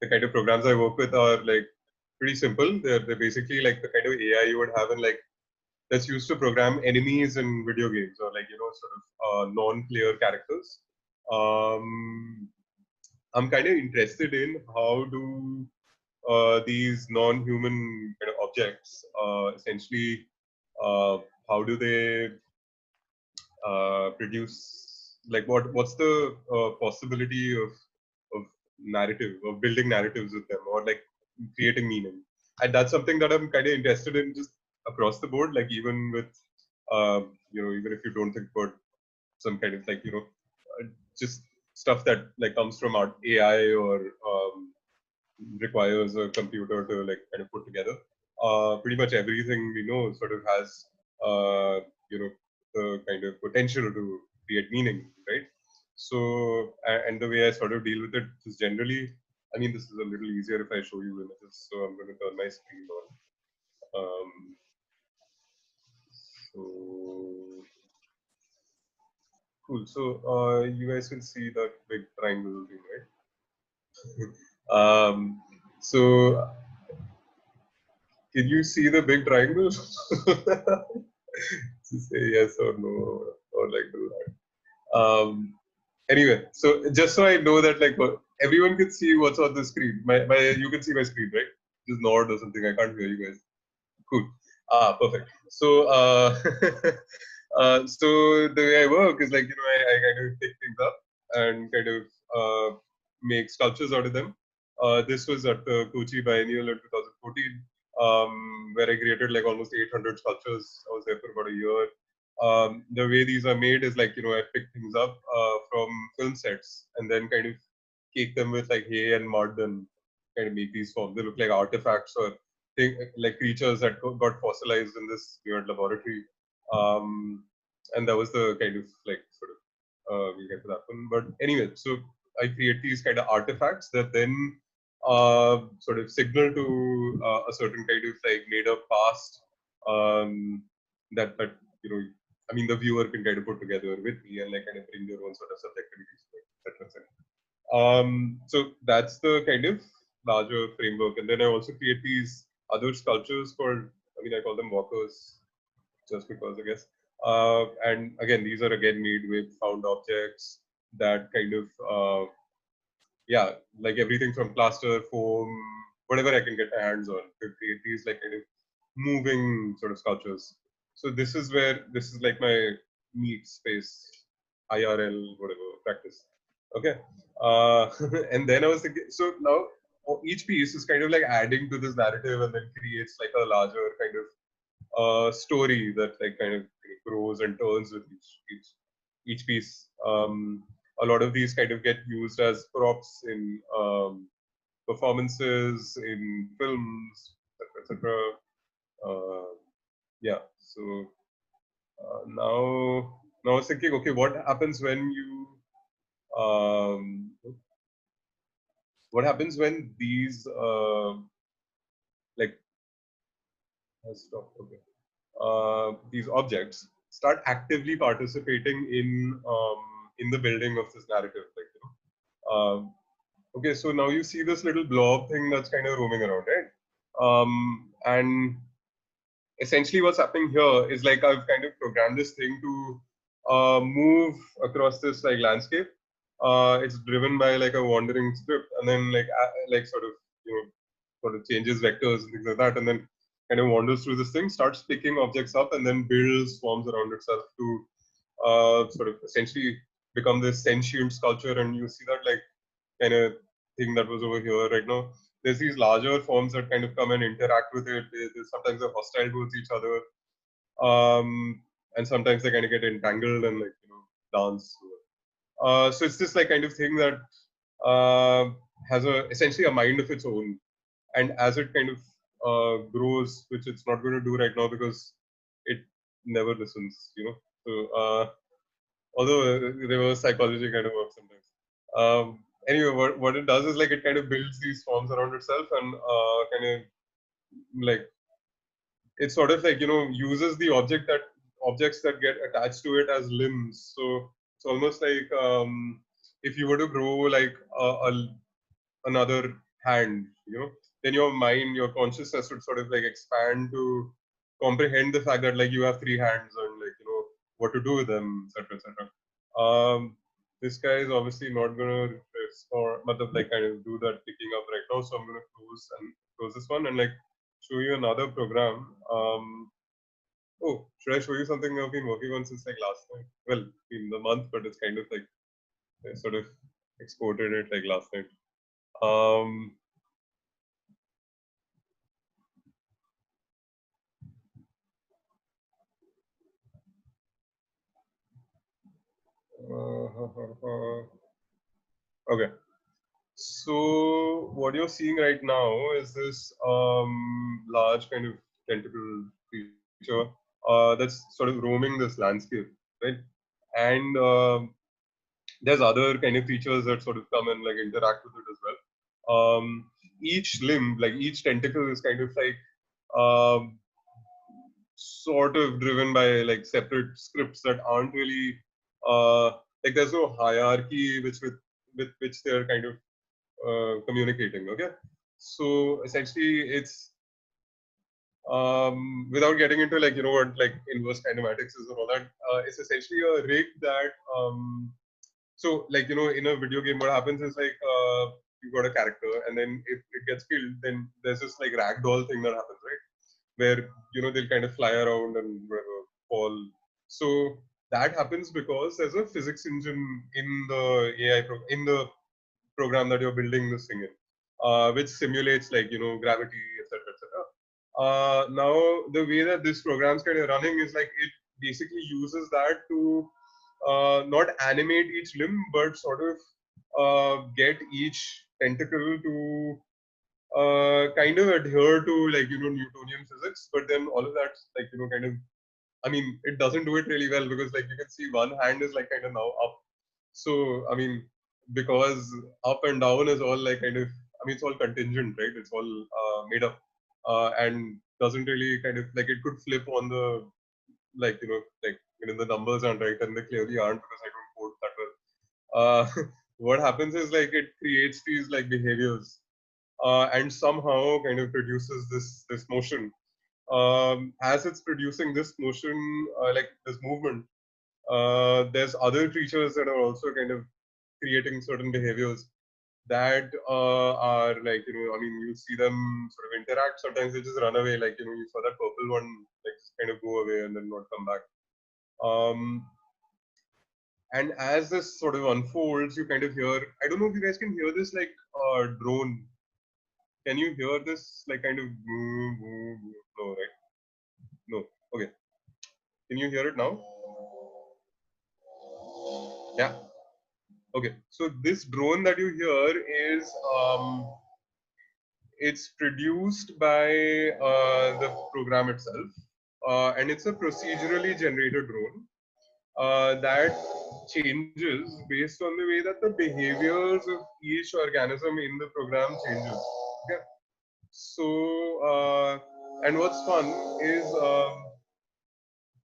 the kind of programs I work with are like pretty simple. They're basically like the kind of AI you would have in like that's used to program enemies in video games or like sort of non-player characters. Um, I'm kind of interested in how do these non-human kind of objects essentially how do they produce like what's the possibility of narrative of building narratives with them or like creating meaning, and that's something that I'm kind of interested in just across the board, like even with even if you don't think about some kind of like just stuff that like comes from our AI or requires a computer to like kind of put together. Pretty much everything we know sort of has the kind of potential to create meaning, right? So and the way I sort of deal with it is generally, I mean, this is a little easier if I show you images. So I'm going to turn my screen on. So cool. So you guys can see that big triangle thing, right? So can you see the big triangle? Just say yes or no or like do that. Anyway, so just so I know that like everyone can see what's on the screen. My you can see my screen, right? Just nod or something. I can't hear you guys. Cool. Perfect. So so the way I work is like I kind of pick things up and kind of make sculptures out of them. This was at the Kochi Biennale in 2014, where I created like almost 800 sculptures. I was there for about a year. The way these are made is like I pick things up from film sets and then kind of cake them with like hay and mud and kind of make these forms. They look like artifacts or like creatures that got fossilized in this weird laboratory. And that was the kind of like sort of we'll get to that one. But anyway, so I create these kind of artifacts that then sort of signal to a certain kind of like made up past that I mean the viewer can kind of put together with me and like kind of bring their own sort of subjectivities, etc. etc. So that's the kind of larger framework. And then I also create these other sculptures called, I mean, I call them walkers just because, I guess. And again, these are again made with found objects that kind of, yeah, like everything from plaster, foam, whatever I can get my hands on to create these like kind of moving sort of sculptures. So this is where, this is like my meet space, IRL, whatever, practice. Okay. And then I was thinking, so now each piece is kind of like adding to this narrative and then creates like a larger kind of story that like kind of grows and turns with each piece. A lot of these kind of get used as props in performances, in films, etc. Yeah. So now I was thinking, okay, what happens when you what happens when these like stop, okay, these objects start actively participating in the building of this narrative, like okay, so now you see this little blob thing that's kind of roaming around, right? And essentially what's happening here is like I've kind of programmed this thing to move across this like landscape. It's driven by like a wandering script, and then like sort of sort of changes vectors and things like that, and then kind of wanders through this thing, starts picking objects up, and then builds forms around itself to sort of essentially become this sentient sculpture. And you see that like kind of thing that was over here right now. There's these larger forms that kind of come and interact with it. Sometimes they're hostile towards each other, and sometimes they kind of get entangled and like dance. So it's this like kind of thing that has essentially a mind of its own, and as it kind of grows, which it's not going to do right now because it never listens, So although reverse psychology kind of works sometimes. Anyway, what it does is like it kind of builds these forms around itself and kind of like it sort of like uses the objects that get attached to it as limbs. So it's almost like if you were to grow like another hand, then your mind, your consciousness would sort of like expand to comprehend the fact that like you have three hands and like what to do with them, etc., etc. This guy is obviously not gonna respond, but like kind of do that picking up right now. So I'm gonna close this one and like show you another program. Oh, should I show you something I've been working on since like last night? Well, in the month, but it's kind of like I sort of exported it like last night. Um, okay. So what you're seeing right now is this large kind of tentacle creature that's sort of roaming this landscape, right? And there's other kind of creatures that sort of come and like interact with it as well. Each limb, like each tentacle, is kind of like um, sort of driven by like separate scripts that aren't really like there's no hierarchy with which they're kind of communicating. Okay, so essentially it's without getting into like what like inverse kinematics is and all that, it's essentially a rig that so like in a video game what happens is like you've got a character and then if it gets killed then there's this like ragdoll thing that happens, right, where they'll kind of fly around and whatever, fall. So that happens because there's a physics engine in the in the program that you're building this thing in, which simulates like gravity, etc., etc. Now the way that this program's kind of running is like it basically uses that to not animate each limb, but sort of get each tentacle to kind of adhere to like Newtonian physics, but then all of that like kind of, I mean, it doesn't do it really well because like you can see one hand is like kind of now up. So I mean, because up and down is all like kind of, I mean, it's all contingent, right? It's all made up and doesn't really kind of like it could flip on the like like the numbers aren't right and they clearly aren't because I don't code that well. What happens is like it creates these like behaviors and somehow kind of produces this motion. As it's producing this motion, like this movement, there's other creatures that are also kind of creating certain behaviors that are like I mean, you see them sort of interact. Sometimes they just run away, like you saw that purple one like just kind of go away and then not come back. Um, and as this sort of unfolds, you kind of hear. I don't know if you guys can hear this like drone. Can you hear this like kind of no, right? No. Okay. Can you hear it now? Yeah. Okay. So this drone that you hear is it's produced by the program itself, and it's a procedurally generated drone that changes based on the way that the behaviors of each organism in the program changes. Okay. So and what's fun is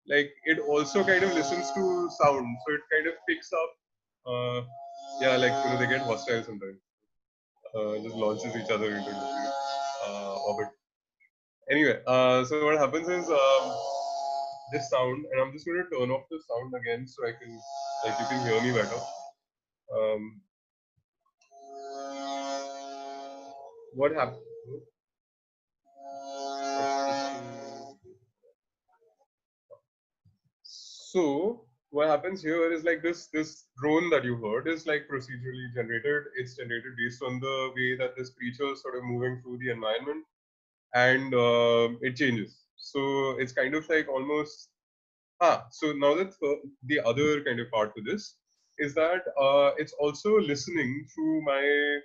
like it also kind of listens to sound, so it kind of picks up yeah, like they get hostile sometimes, just launches each other into orbit. Anyway, so what happens is this sound, and I'm just going to turn off the sound again so I can like you can hear me better. um, what happened. So what happens here is like this drone that you heard is like procedurally generated. It's generated based on the way that this creature is sort of moving through the environment, and it changes. So it's kind of like almost so now the other kind of part to this is that it's also listening through my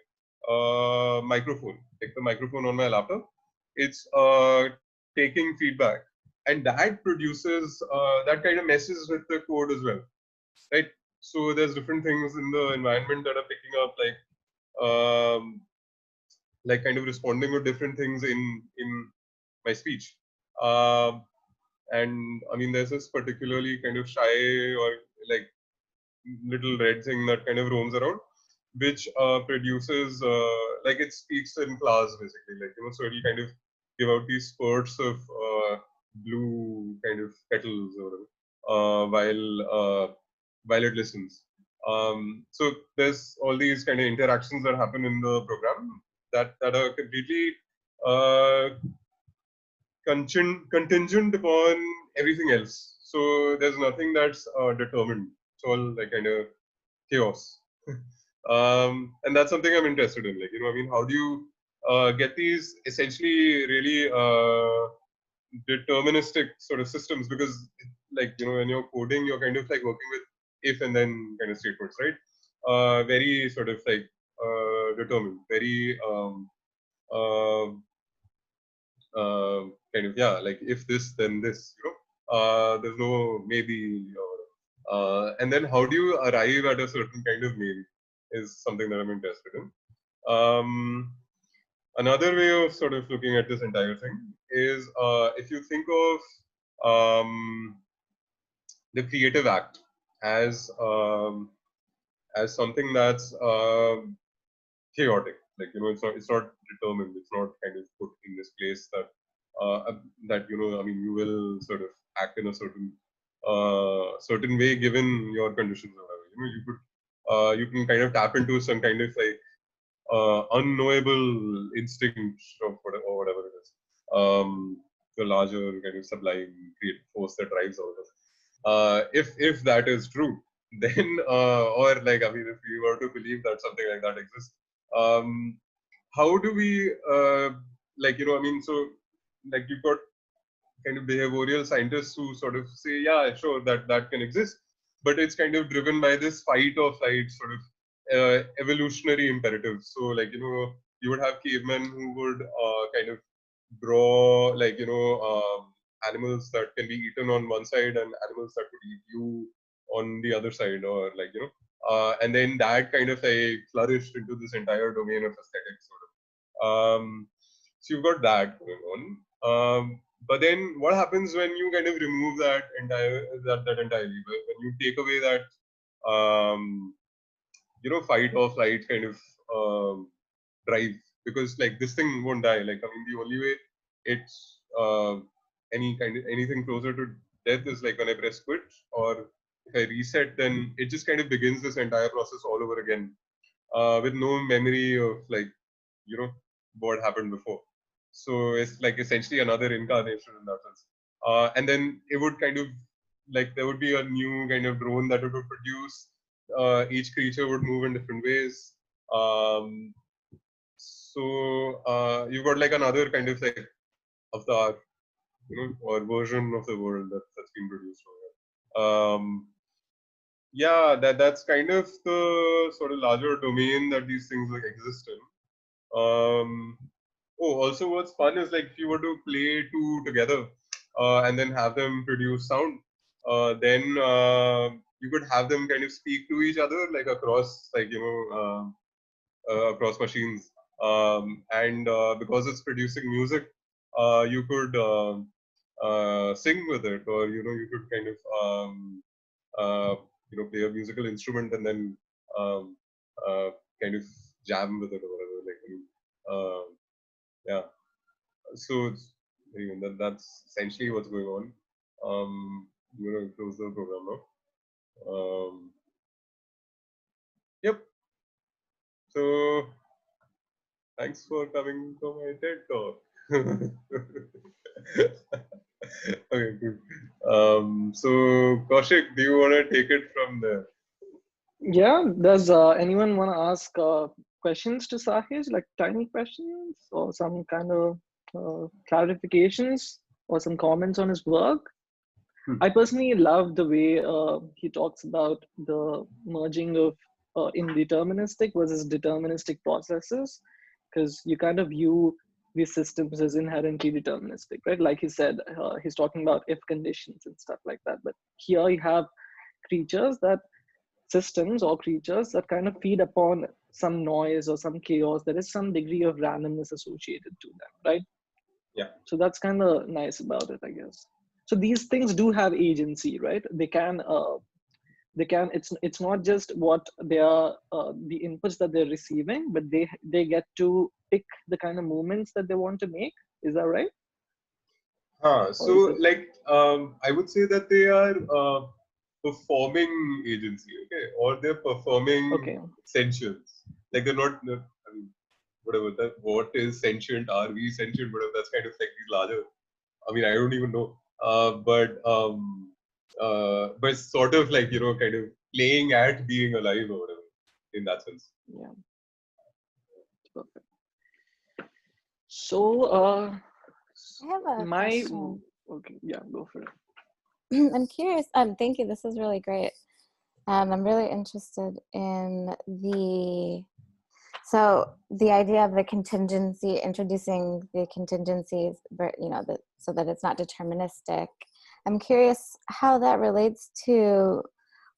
microphone, like the microphone on my laptop. It's taking feedback, and that produces that kind of messes with the code as well, right? So there's different things in the environment that are picking up, like kind of responding to different things in my speech. Um, and I mean, there's this particularly kind of shy or like little red thing that kind of roams around. which produces like it speaks in class basically, like so it'll kind of give out these spurts of blue kind of petals or whatever, while it listens. So there's all these kind of interactions that happen in the program that are completely uh, contingent upon everything else. So there's nothing that's determined. It's all like kind of chaos. And that's something I'm interested in. Like, I mean, how do you get these essentially really deterministic sort of systems? Because, like, when you're coding, you're kind of like working with if and then kind of statements, right? Very sort of like determined, very uh, kind of, yeah, like if this then this, there's no maybe, and then how do you arrive at a certain kind of maybe is something that I'm interested in. Another way of sort of looking at this entire thing is if you think of the creative act as something that's chaotic. Like, it's not determined. It's not kind of put in this place that I mean, you will sort of act in a certain way given your conditions or whatever. You can kind of tap into some kind of like unknowable instinct of whatever it is. The larger kind of sublime creative force that drives all of us. If that is true, then or like, I mean, if we were to believe that something like that exists, how do we like, I mean, so like you've got kind of behavioral scientists who sort of say, yeah, sure, that can exist, but it's kind of driven by this fight or flight sort of evolutionary imperative. So, like, you would have cavemen who would kind of draw, like, animals that can be eaten on one side and animals that could eat you on the other side, or like, and then that kind of like flourished into this entire domain of aesthetics sort of. So you've got that going on. But then what happens when you kind of remove that entirely? When you take away that fight or flight kind of drive, because like this thing won't die. Like, I mean, the only way it's anything closer to death is like when I press quit, or if I reset, then it just kind of begins this entire process all over again, with no memory of like what happened before. So it's like essentially another incarnation in that sense. And then it would kind of like there would be a new kind of drone that it would produce. Each creature would move in different ways. So you've got like another kind of like avatar, or version of the world that's been produced. Yeah, that's kind of the sort of larger domain that these things like exist in. Also, what's fun is like if you were to play two together and then have them produce sound, then you could have them kind of speak to each other like across like across machines, and because it's producing music, you could sing with it, or you could kind of uh, play a musical instrument and then um, kind of jam with it or whatever. Like, yeah. So that's essentially what's going on. I'm gonna close the program now. Yep. So thanks for coming to my TED talk. Okay, good. So Kaushik, do you want to take it from there? Yeah, does anyone want to ask questions to Sahej, like tiny questions or some kind of clarifications or some comments on his work? I personally love the way he talks about the merging of indeterministic versus deterministic processes, because you kind of view these systems as inherently deterministic, right? Like he said, he's talking about if conditions and stuff like that. But here you have creatures that systems or creatures that kind of feed upon some noise or some chaos. There is some degree of randomness associated to them, right? Yeah. So that's kind of nice about it, I guess. So these things do have agency, right? They can they can, it's not just what they are, the inputs that they're receiving, but they get to pick the kind of movements that they want to make. Is that right? Or is So it? like I would say that they are performing agency, okay, or they're performing Okay. sentience. Like they're not. I mean, whatever that. What is sentient? Are we sentient? Whatever. That's kind of like these larger. I mean, I don't even know. But it's sort of like kind of playing at being alive or whatever in that sense. Yeah. Perfect. So, I have a question. okay, yeah, go for it. I'm curious. Thank you. This is really great. I'm really interested in the idea of the contingency, introducing the contingencies, so that it's not deterministic. I'm curious how that relates to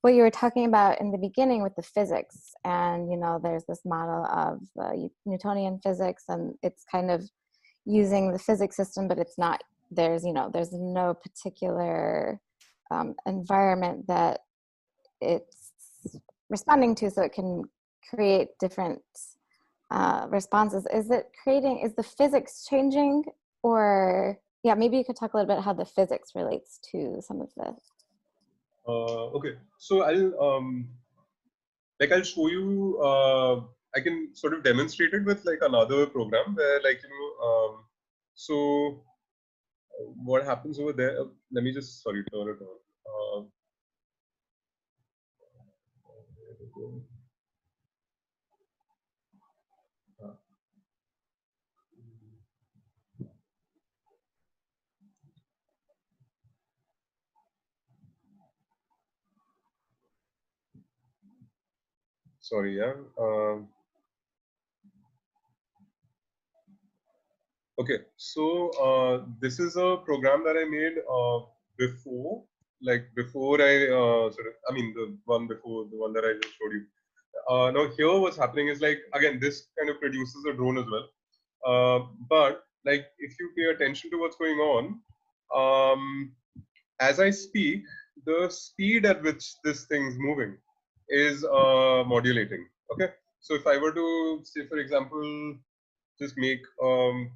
what you were talking about in the beginning with the physics. And, there's this model of Newtonian physics, and it's kind of using the physics system, but it's not, there's no particular environment that it's responding to, so it can create different responses. Is the physics changing? Or yeah, maybe you could talk a little bit how the physics relates to some of this. Okay, so I'll show you. I can sort of demonstrate it with like another program where so what happens over there? Let me just turn it on. Sorry, yeah. Okay, so this is a program that I made before, before I I mean, the one before, the one that I just showed you. Now here what's happening is like, again, this kind of produces a drone as well. But like, if you pay attention to what's going on, as I speak, the speed at which this thing's moving is modulating. Okay, so if I were to say, for example, just make kind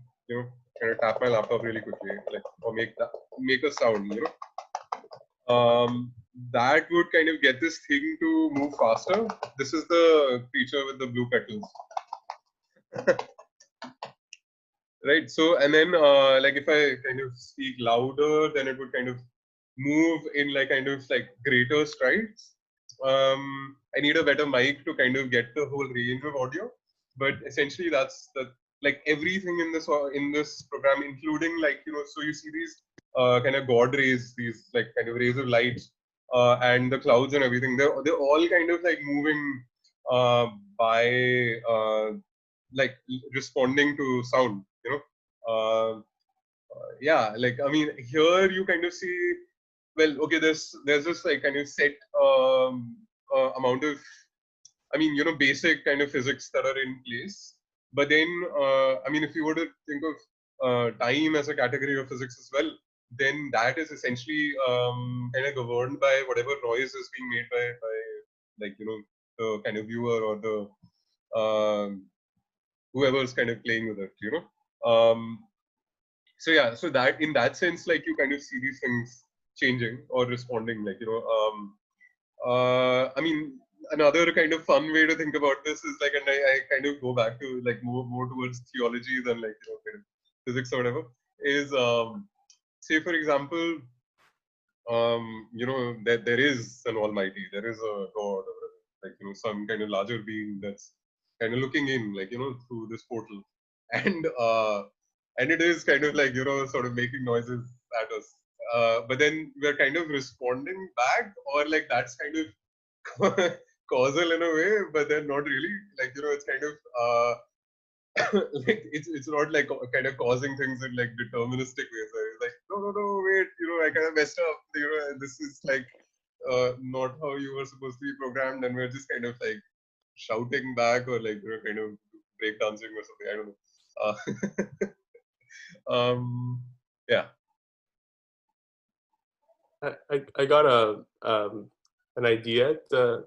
of tap my laptop really quickly, like, or make a sound, that would kind of get this thing to move faster. This is the creature with the blue petals. Right, so and then like if I kind of speak louder, then it would kind of move in like kind of like greater strides. I need a better mic to kind of get the whole range of audio, but essentially that's like everything in this program, including like so you see these kind of god rays, these like kind of rays of light, and the clouds and everything. They're all kind of like moving by like responding to sound, yeah, like I mean here you kind of see, well, okay, there's this like kind of set amount of, I mean, basic kind of physics that are in place, but then I mean, if you were to think of time as a category of physics as well, then that is essentially kind of governed by whatever noise is being made by like the kind of viewer or the whoever's kind of playing with it, so yeah, so that in that sense, like you kind of see these things changing or responding, like I mean, another kind of fun way to think about this is like, and I kind of go back to like more towards theology than like kind of physics or whatever, is say for example, that there is an almighty, there is a god, or like some kind of larger being that's kind of looking in, like through this portal, and it is kind of like sort of making noises at us, but then we're kind of responding back, or like that's kind of causal in a way, but then not really, like it's kind of like it's not like kind of causing things in like deterministic ways. So it's like no wait, I kind of messed up, this is like not how you were supposed to be programmed, and we're just kind of like shouting back, or like kind of breakdancing or something, I don't know. Yeah. I got a an idea,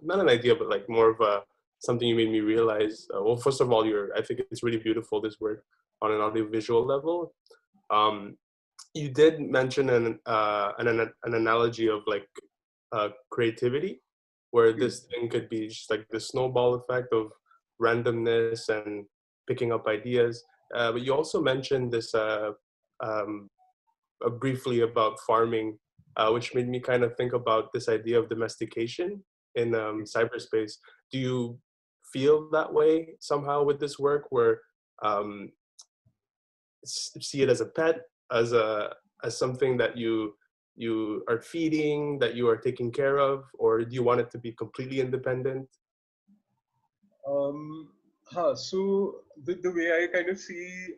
not an idea, but like more of something you made me realize. Well, first of all, I think it's really beautiful, this work on an audiovisual level. You did mention an analogy of like creativity, where this thing could be just like the snowball effect of randomness and picking up ideas. But you also mentioned this briefly about farming, which made me kind of think about this idea of domestication in cyberspace. Do you feel that way somehow with this work, where see it as a pet, as something that you are feeding, that you are taking care of, or do you want it to be completely independent? So the way I kind of see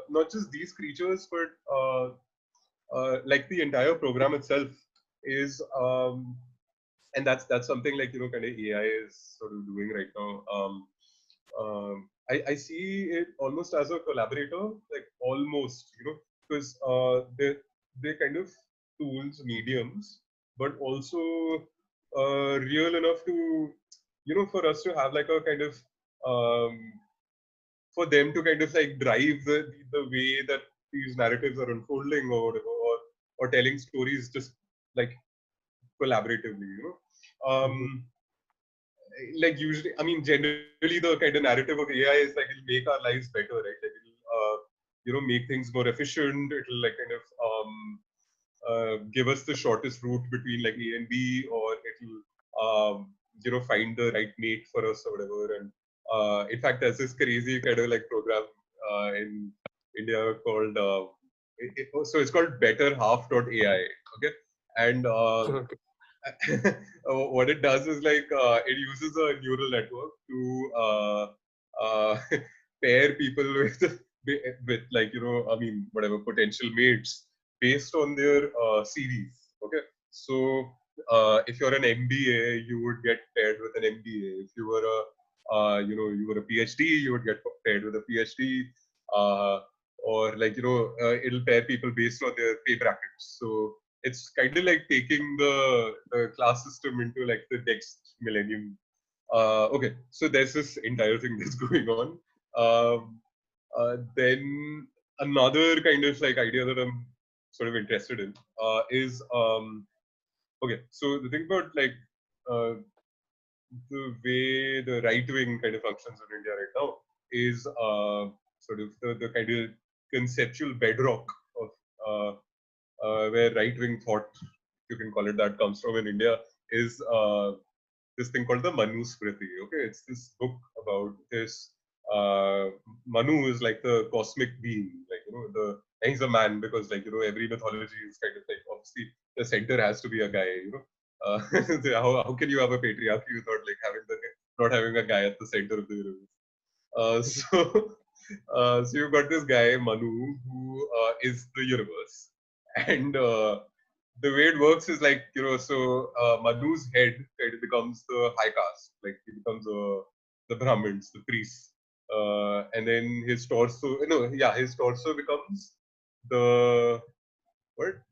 not just these creatures, but like the entire program itself is, and that's something like kind of AI is sort of doing right now. I see it almost as a collaborator, like almost, because they kind of tools, mediums, but also real enough to, for us to have like a kind of, for them to kind of like drive the way that these narratives are unfolding, or whatever, or telling stories just like collaboratively, like usually, I mean, generally the kind of narrative of AI is like it'll make our lives better, right? Like it'll, make things more efficient. It'll like kind of give us the shortest route between like A and B, or it'll, find the right mate for us or whatever. And in fact, there's this crazy kind of like program in India called, so it's called BetterHalf.ai. Okay. And what it does is like it uses a neural network to pair people with like I mean whatever potential mates based on their series. Okay, so if you're an MBA, you would get paired with an MBA. If you were you were a PhD, you would get paired with a PhD. Or like it'll pair people based on their pay brackets. So it's kind of like taking the class system into like the next millennium. Okay, so there's this entire thing that's going on. Then another kind of like idea that I'm sort of interested in is okay. So the thing about like the way the right wing kind of functions in India right now is sort of the kind of conceptual bedrock of where right-wing thought, you can call it that, comes from in India, is this thing called the Manusmriti. Okay, it's this book about this. Manu is like the cosmic being, like he's a man because like every mythology is kind of like obviously the center has to be a guy. How can you have a patriarchy without like not having a guy at the center of the universe? So you've got this guy Manu who is the universe. And the way it works is like, so Manu's head kind of becomes the high caste, like he becomes the Brahmins, the priests. And then his torso becomes the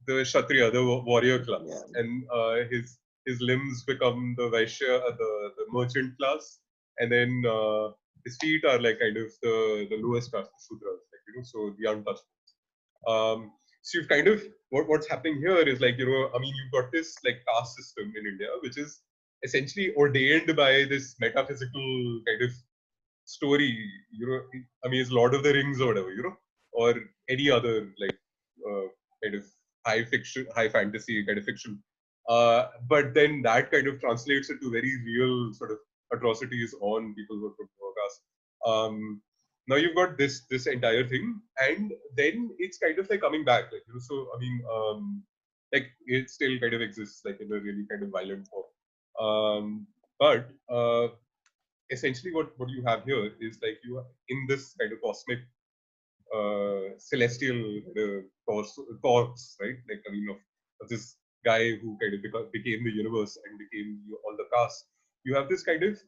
Kshatriya, the warrior class. Yeah. And his limbs become the Vaishya, the merchant class. And then his feet are like kind of the lowest caste, the Shudras, like, so the untouchables. So you've kind of, what's happening here is like, I mean, you've got this like caste system in India, which is essentially ordained by this metaphysical kind of story, I mean, it's Lord of the Rings or whatever, or any other like kind of high fiction, high fantasy kind of fiction. But then that kind of translates into very real sort of atrocities on people who are from lower caste. Now you've got this entire thing, and then it's kind of like coming back, like so I mean, like it still kind of exists, like in a really kind of violent form. But essentially, what you have here is like you are in this kind of cosmic, celestial corpse, right? Like I mean, of this guy who kind of became the universe and became all the cast. You have this kind of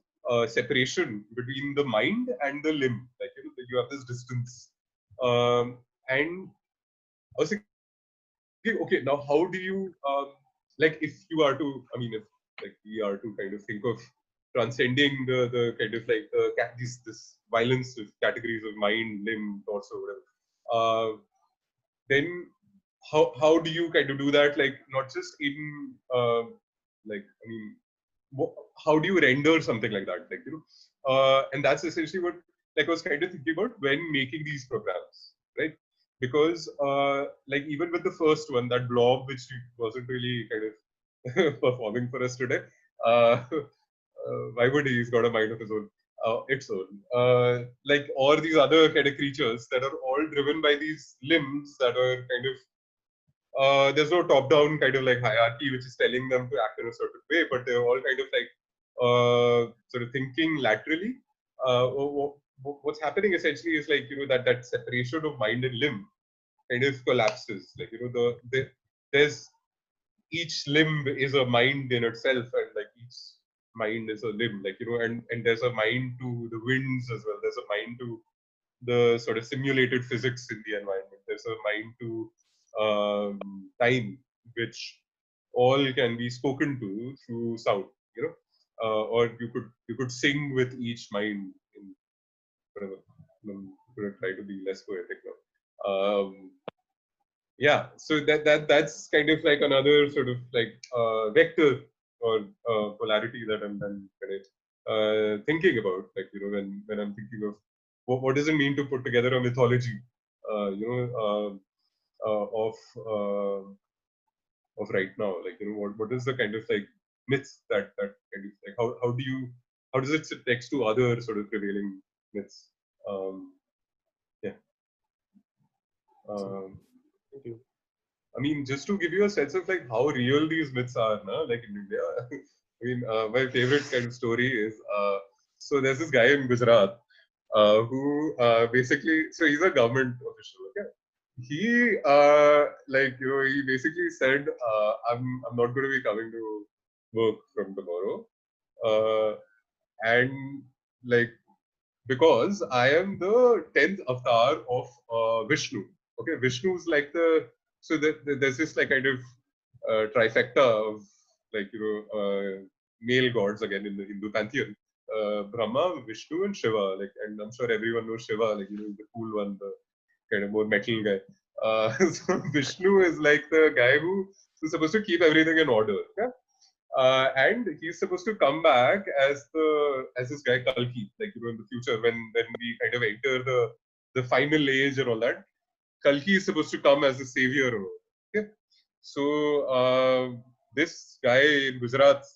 separation between the mind and the limb, like you have this distance, and I was thinking, okay, now how do you like if you are to, I mean, if like we are to kind of think of transcending the kind of like this violence of categories of mind, limb, torso, whatever. Then how do you kind of do that? Like not just in like I mean, how do you render something like that? Like and that's essentially what like I was kind of thinking about when making these programs, right? Because like even with the first one, that blob which wasn't really kind of performing for us today, why would he? He's got a mind of his own, its own. Like all these other kind of creatures that are all driven by these limbs that are kind of there's no top-down kind of like hierarchy which is telling them to act in a certain way, but they're all kind of like sort of thinking laterally. What's happening essentially is like that separation of mind and limb kind of collapses. Like there's each limb is a mind in itself, and like each mind is a limb. Like and there's a mind to the winds as well. There's a mind to the sort of simulated physics in the environment. There's a mind to time, which all can be spoken to through sound, or you could sing with each mind in whatever. I'm going to try to be less poetic now. Yeah, so that's kind of like another sort of like vector or polarity that I'm then kind of thinking about, like when I'm thinking of what does it mean to put together a mythology, of right now, like what is the kind of like myths that kind of like how does it sit next to other sort of prevailing myths? Yeah. Thank you. I mean, just to give you a sense of like how real these myths are, na? Like in India. I mean, my favorite kind of story is so there's this guy in Gujarat who basically, so he's a government official. Okay, he like he basically said, I'm not going to be coming to work from tomorrow, and like because I am the 10th avatar of Vishnu. Okay, Vishnu is like there's this like kind of trifecta of like male gods again in the Hindu pantheon. Brahma, Vishnu, and Shiva. Like, and I'm sure everyone knows Shiva. Like the cool one, the kind of more metal guy. So Vishnu is like the guy who is supposed to keep everything in order. Okay? And he's supposed to come back as this guy Kalki, like in the future when we kind of enter the final age and all that. Kalki is supposed to come as the savior. Okay, so this guy in Gujarat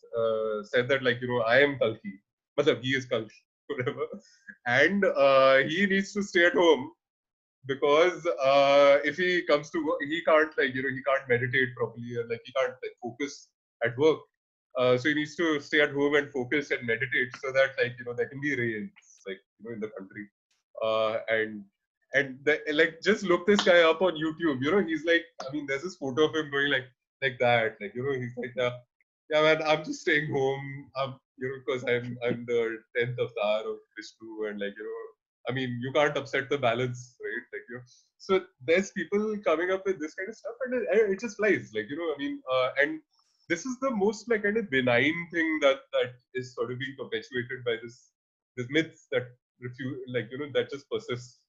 said that like I am Kalki, matlab he is Kalki, whatever, and he needs to stay at home because if he comes to work, he can't like he can't meditate properly and like he can't like focus at work. So he needs to stay at home and focus and meditate so that like there can be rains like in the country. Like just look this guy up on YouTube. He's like, I mean, there's this photo of him going like that. Like he's like, yeah, man, I'm just staying home. Because I'm the 10th avatar of Vishnu, and like I mean, you can't upset the balance, right? Like so there's people coming up with this kind of stuff, and it just flies. Like I mean, and this is the most like kind of benign thing that is sort of being perpetuated by this myth that refuse like that just persists.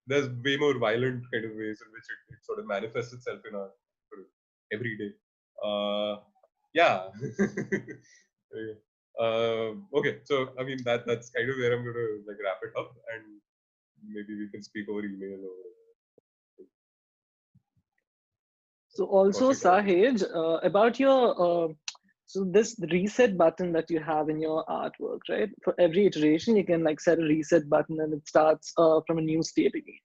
There's way more violent kind of ways in which it sort of manifests itself in our sort of everyday. Yeah. Okay, so I mean that's kind of where I'm going to like wrap it up, and maybe we can speak over email or. So also Koshi, Sahej, about your so this reset button that you have in your artwork, right? For every iteration, you can like set a reset button and it starts from a new state again.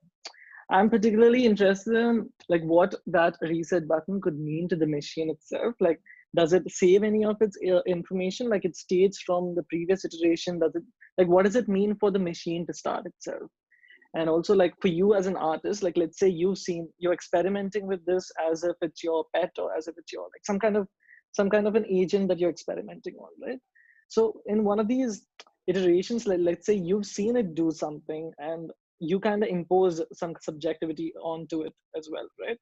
I'm particularly interested in like what that reset button could mean to the machine itself. Like, does it save any of its information? Like it states from the previous iteration, does it, like what does it mean for the machine to start itself? And also like for you as an artist, like let's say you're experimenting with this as if it's your pet or as if it's your like some kind of an agent that you're experimenting on, right? So in one of these iterations, like let's say you've seen it do something and you kind of impose some subjectivity onto it as well, right?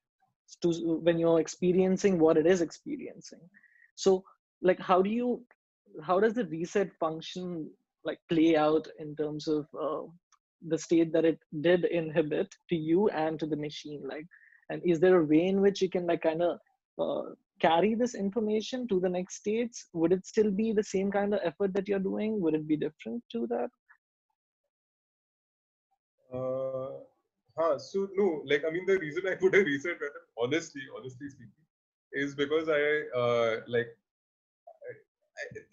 To when you're experiencing what it is experiencing. So like how does the reset function like play out in terms of the state that it did inhibit to you and to the machine, like, and is there a way in which you can like kind of carry this information to the next states? Would it still be the same kind of effort that you're doing? Would it be different to that? So no, like I mean, the reason I put a reset button, honestly speaking, is because I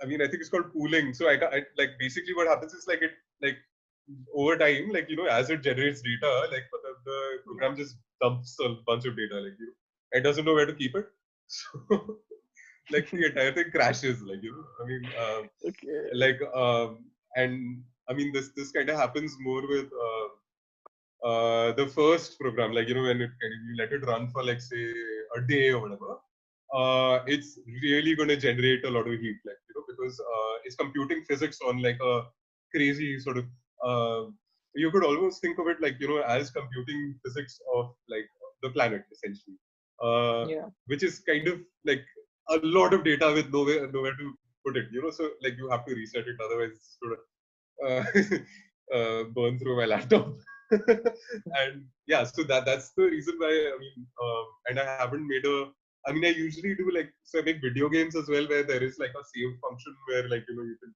mean, I think it's called pooling. So I like basically what happens is like it like over time, like as it generates data, like the program just dumps a bunch of data, like it doesn't know where to keep it, so like the entire thing crashes, like I mean, Okay. like and I mean this kind of happens more with the first program, like when you let it run for like say a day or whatever. It's really going to generate a lot of heat, like because it's computing physics on like a crazy sort of. You could almost think of it like as computing physics of like the planet essentially, Yeah. which is kind of like a lot of data with nowhere to put it. So like you have to reset it, otherwise it's sort of burn through my laptop. And yeah, so that's the reason why I mean, and I haven't made a. I mean, I usually do like so I make video games as well, where there is like a save function where like you can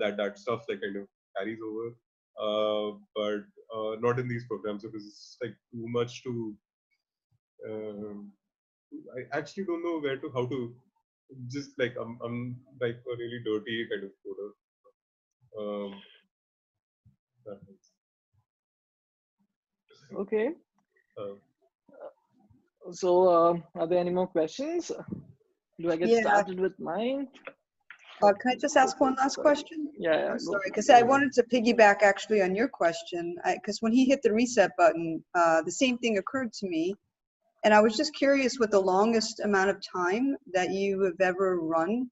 that stuff like kind of carries over, but not in these programs because it's like too much to. I actually don't know how to. Just like I'm like a really dirty kind of coder. That makes, Okay. uh, So, are there any more questions? Do I get Yeah. started with mine? Can I just ask one last question? Yeah, I'm go sorry, for it. because I wanted to piggyback actually on your question, because when he hit the reset button, the same thing occurred to me. And I was just curious what the longest amount of time that you have ever run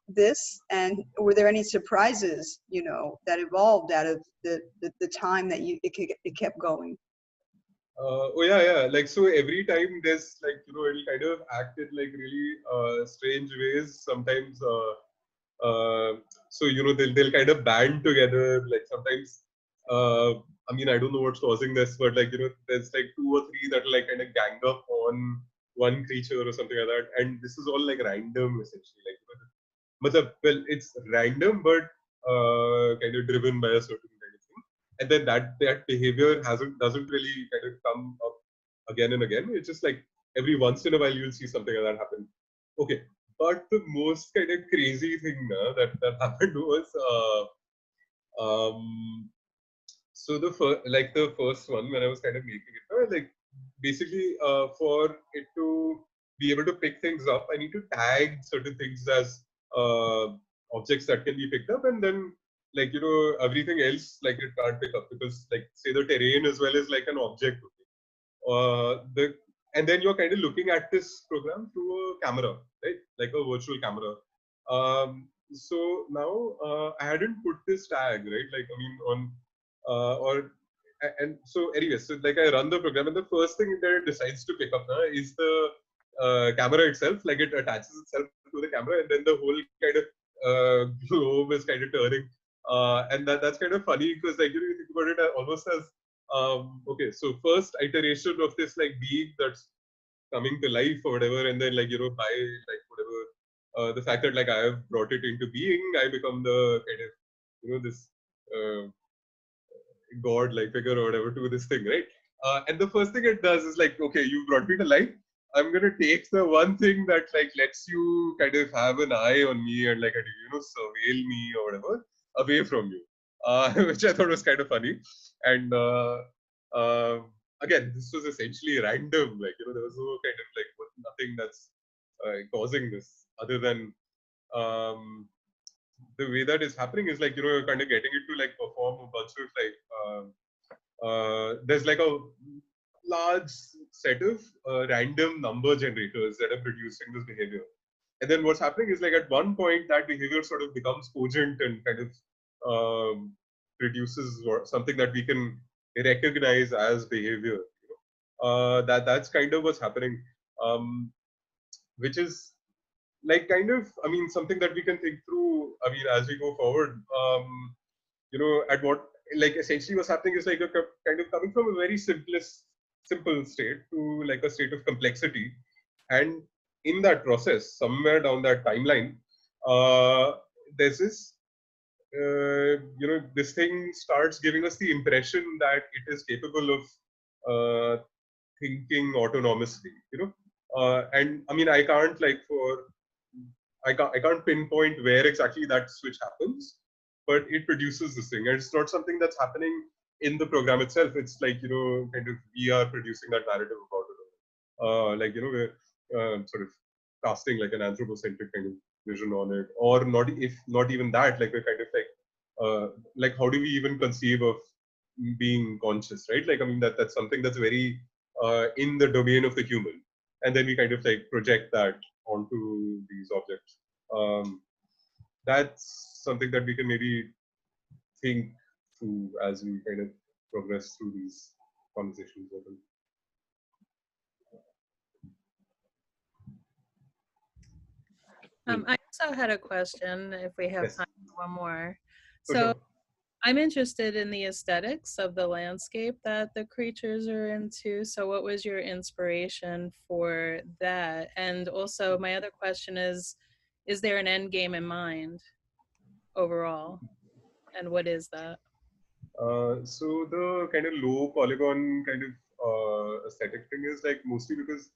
this, and were there any surprises, that evolved out of the time that it kept going? oh yeah. Like so, every time there's like it'll kind of act in like really strange ways. Sometimes, so they'll kind of band together. Like sometimes, I mean I don't know what's causing this, but like there's like 2 or 3 that will like kind of gang up on one creature or something like that, and this is all like random essentially. Like, well, it's random, but kind of driven by a certain kind of thing. And then that behavior doesn't really kind of come up again and again. It's just like every once in a while you'll see something like that happen. Okay, but the most kind of crazy thing that happened was so the first one when I was kind of making it, like basically for it to be able to pick things up, I need to tag certain things as uh, objects that can be picked up, and then like everything else like it can't pick up because like say the terrain as well as like an object. The and then you're kind of looking at this program through a camera, right? Like a virtual camera. So now I hadn't put this tag, right? Like I mean on and so anyways, so like I run the program and the first thing that it decides to pick up is the camera itself. Like it attaches itself to the camera, and then the whole kind of globe is kind of turning. And that's kind of funny because like you think about it almost as okay, so first iteration of this like being that's coming to life or whatever, and then like by like whatever the fact that like I have brought it into being, I become the kind of this god like figure or whatever to this thing, right? And the first thing it does is like, okay, you brought me to life. I'm gonna take the one thing that like lets you kind of have an eye on me and like surveil me or whatever away from you, which I thought was kind of funny. And again, this was essentially random. Like there was no kind of like nothing that's causing this other than the way that is happening is like you're kind of getting it to like perform a bunch of like there's like a large set of random number generators that are producing this behavior. And then what's happening is like at one point that behavior sort of becomes cogent and kind of produces something that we can recognize as behavior. That's kind of what's happening, which is like kind of, I mean, something that we can think through, I mean, as we go forward, you know, at what, like essentially what's happening is like a kind of coming from a very simple state to like a state of complexity. And in that process, somewhere down that timeline, there's this, you know, this thing starts giving us the impression that it is capable of thinking autonomously, you know. And I mean, I can't pinpoint where exactly that switch happens, but it produces this thing. And it's not something that's happening in the program itself. It's like, you know, kind of we are producing that narrative about it. Like, you know, we're sort of casting like an anthropocentric kind of vision on it, or not, if not even that, like we're kind of like how do we even conceive of being conscious, right? Like, I mean, that's something that's very in the domain of the human. And then we kind of like project that onto these objects. That's something that we can maybe think through as we kind of progress through these conversations. I also had a question, if we have Yes. time for one more. For So sure. I'm interested in the aesthetics of the landscape that the creatures are into. So what was your inspiration for that? And also my other question is there an end game in mind overall? And what is that? So the kind of low polygon kind of aesthetic thing is like mostly because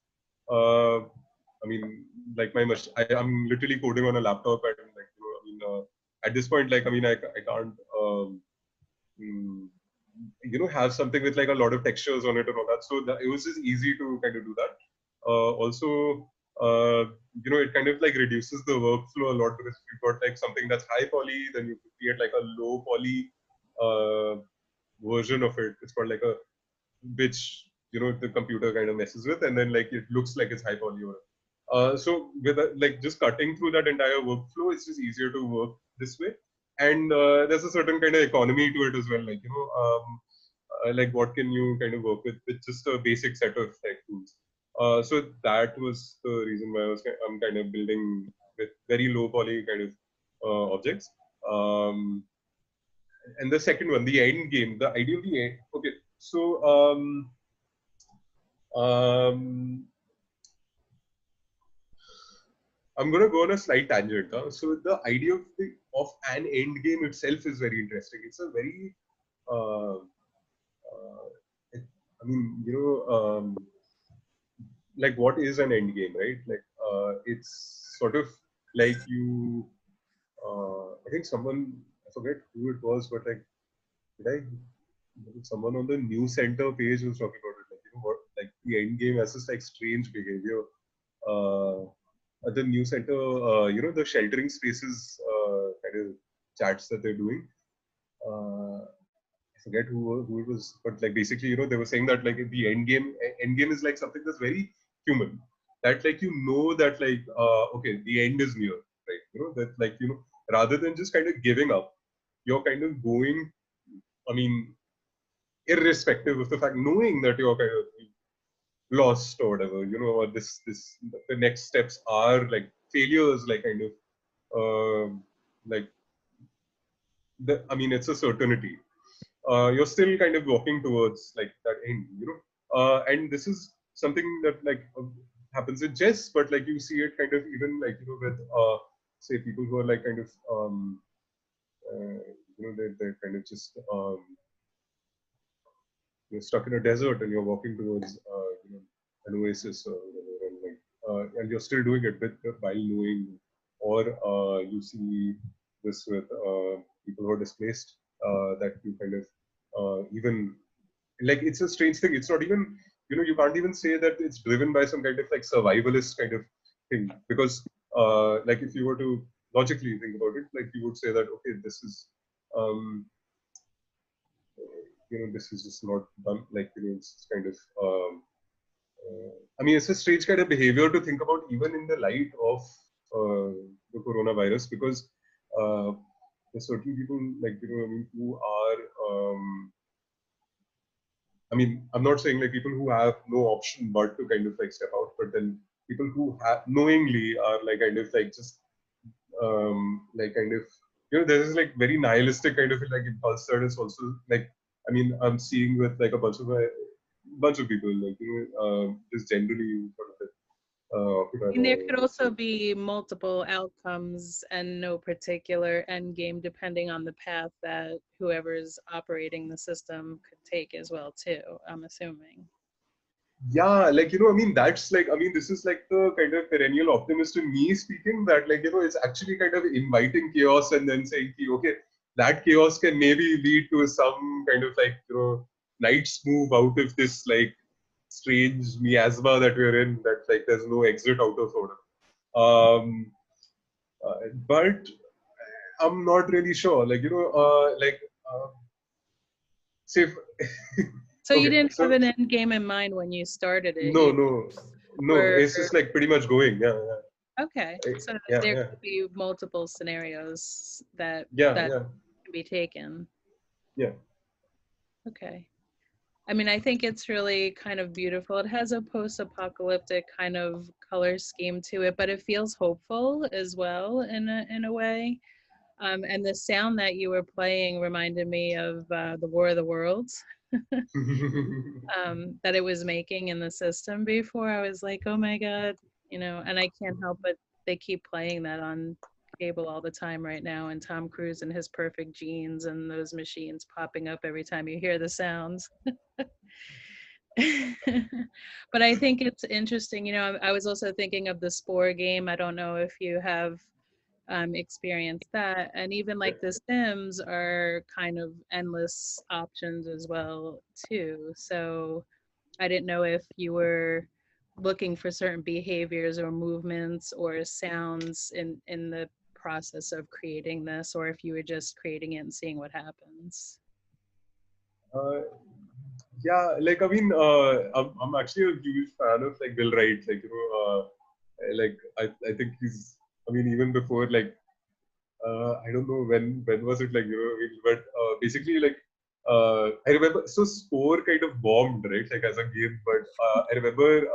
I mean, like I'm literally coding on a laptop, and like, you know, I mean, at this point, like, I mean, I can't you know, have something with like a lot of textures on it and all that. So it was just easy to kind of do that. Also, you know, it kind of like reduces the workflow a lot, because if you've got like something that's high poly, then you create like a low poly version of it. It's called like a, which, you know, the computer kind of messes with, and then like it looks like it's high poly. So with like just cutting through that entire workflow, it's just easier to work this way. And there's a certain kind of economy to it as well. Like, you know, like what can you kind of work with just a basic set of like tools. So that was the reason why I'm kind of building with very low poly kind of objects. And the second one, the end game, the idea of the end. Okay, so I'm going to go on a slight tangent. So the idea of an end game itself is very interesting. It's a very, I mean, you know, like what is an end game, right? Like it's sort of like you, I think someone, I forget who it was, but like, someone on the news center page was talking about it, like, you know what, like the end game has this like strange behavior. At the news center, you know, the sheltering spaces kind of chats that they're doing. I forget who it was, but like basically, you know, they were saying that like the end game is like something that's very human. That like, you know, that like okay, the end is near, right? You know, that like, you know, rather than just kind of giving up, you're kind of going, I mean, irrespective of the fact, knowing that you're kind of lost or whatever, you know, or the next steps are like failures, like kind of like I mean, it's a certainty. You're still kind of walking towards like that end, you know. And this is something that like happens in chess, but like you see it kind of even like, you know, with say people who are like kind of you know, they're kind of just you're stuck in a desert and you're walking towards you know, an oasis or whatever, and like and you're still doing it with while knowing, or you see this with people who are displaced, that you kind of even like, it's a strange thing. It's not even, you know, you can't even say that it's driven by some kind of like survivalist kind of thing, because like if you were to logically think about it, like you would say that okay, this is you know, this is just not done, like, you know, it's kind of I mean, it's a strange kind of behavior to think about even in the light of the coronavirus, because there's certain people, like, you know, I mean, who are I mean, I'm not saying like people who have no option but to kind of like step out, but then people who knowingly are like kind of like just like kind of, there is like very nihilistic kind of like impulse that is also like, I mean, I'm seeing with like a bunch of people like, just generally sort of And there could also be multiple outcomes and no particular end game depending on the path that whoever's operating the system could take as well too, I'm assuming. Yeah, like, I mean, that's like, I mean, this is like the kind of perennial optimist in me speaking, that like, it's actually kind of inviting chaos and then saying, okay, that chaos can maybe lead to some kind of like, night's move out of this like strange miasma that we're in, that like there's no exit out of order. But I'm not really sure, like, say, So you okay, didn't so have an end game in mind when you started it? No, were, it's just like pretty much going, yeah. Okay, so yeah, there yeah. could be multiple scenarios that Yeah. can be taken. Yeah. Okay. I mean, I think it's really kind of beautiful. It has a post-apocalyptic kind of color scheme to it, but it feels hopeful as well in a way. And the sound that you were playing reminded me of the War of the Worlds that it was making in the system before. I was like, oh my God, and I can't help but they keep playing that on cable all the time right now, and Tom Cruise and his perfect jeans and those machines popping up every time you hear the sounds. But I think it's interesting, I was also thinking of the Spore game. I don't know if you have experienced that, and even like the Sims are kind of endless options as well too. So I didn't know if you were looking for certain behaviors or movements or sounds in the process of creating this, or if you were just creating it and seeing what happens. Yeah, like, I mean, I'm actually a huge fan of like Bill Wright, like, like I think he's, I mean, even before like, I don't know when was it, like, but basically like, I remember, so Spore kind of bombed, right, like as a game, but I remember,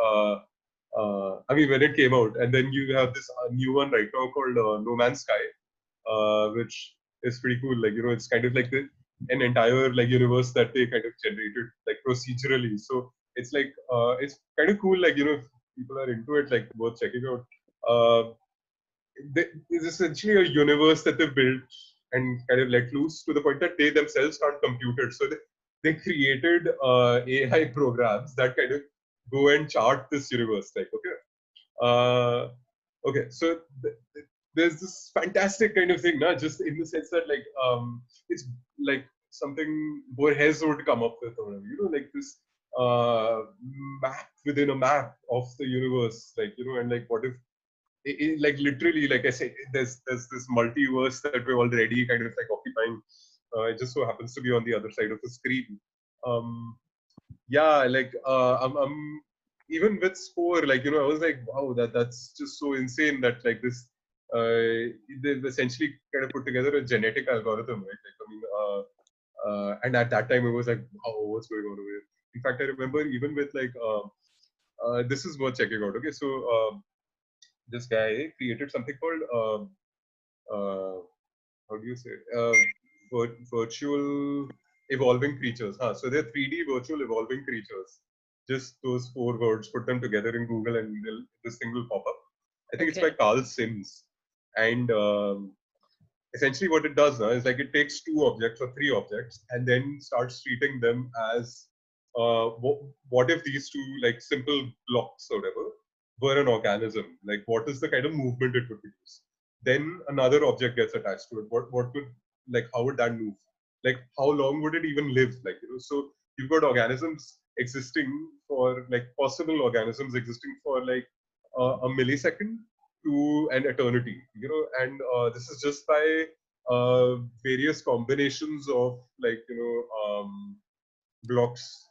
I mean, when it came out, and then you have this new one right now called No Man's Sky, which is pretty cool. Like, it's kind of like an entire like universe that they kind of generated like procedurally. So it's like, it's kind of cool. Like, if people are into it, like worth checking out. It's essentially a universe that they built and kind of let loose to the point that they themselves can't compute it. So they created AI programs that kind of go and chart this universe. Like, okay. Okay, so there's this fantastic kind of thing, nah? Just in the sense that like, it's like something Borges would come up with, or whatever, like this map within a map of the universe, like, and like what if, like literally, like I say, there's this multiverse that we're already kind of like occupying. It just so happens to be on the other side of the screen. Yeah, like, I'm even with Spore, like, I was like, wow, that's just so insane that like this, they've essentially kind of put together a genetic algorithm, right? Like, I mean, and at that time it was like, wow, what's going on over here? In fact, I remember even with like, this is worth checking out. Okay, so this guy created something called, how do you say it? Virtual evolving creatures. So they're 3D virtual evolving creatures. Just those 4 words, put them together in Google, and this thing will pop up. I think it's by Carl Sims. And essentially what it does now is like, it takes 2 objects or 3 objects and then starts treating them as, what if these 2 like simple blocks or whatever were an organism? Like, what is the kind of movement it would produce? Then another object gets attached to it. What would, like, how would that move? Like, how long would it even live? Like, so you've got organisms existing for like, possible organisms existing for like a millisecond to an eternity, and this is just by various combinations of like, blocks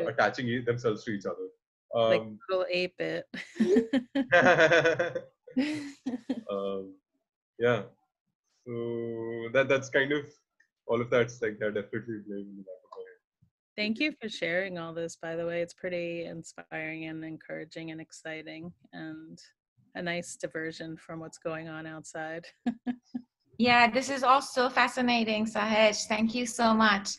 attaching themselves to each other. Like little 8-bit. Yeah, so that's kind of, all of that's like, they're definitely playing in the back of my head. Thank you for sharing all this, by the way. It's pretty inspiring and encouraging and exciting, and a nice diversion from what's going on outside. Yeah, this is also fascinating, Sahej. Thank you so much.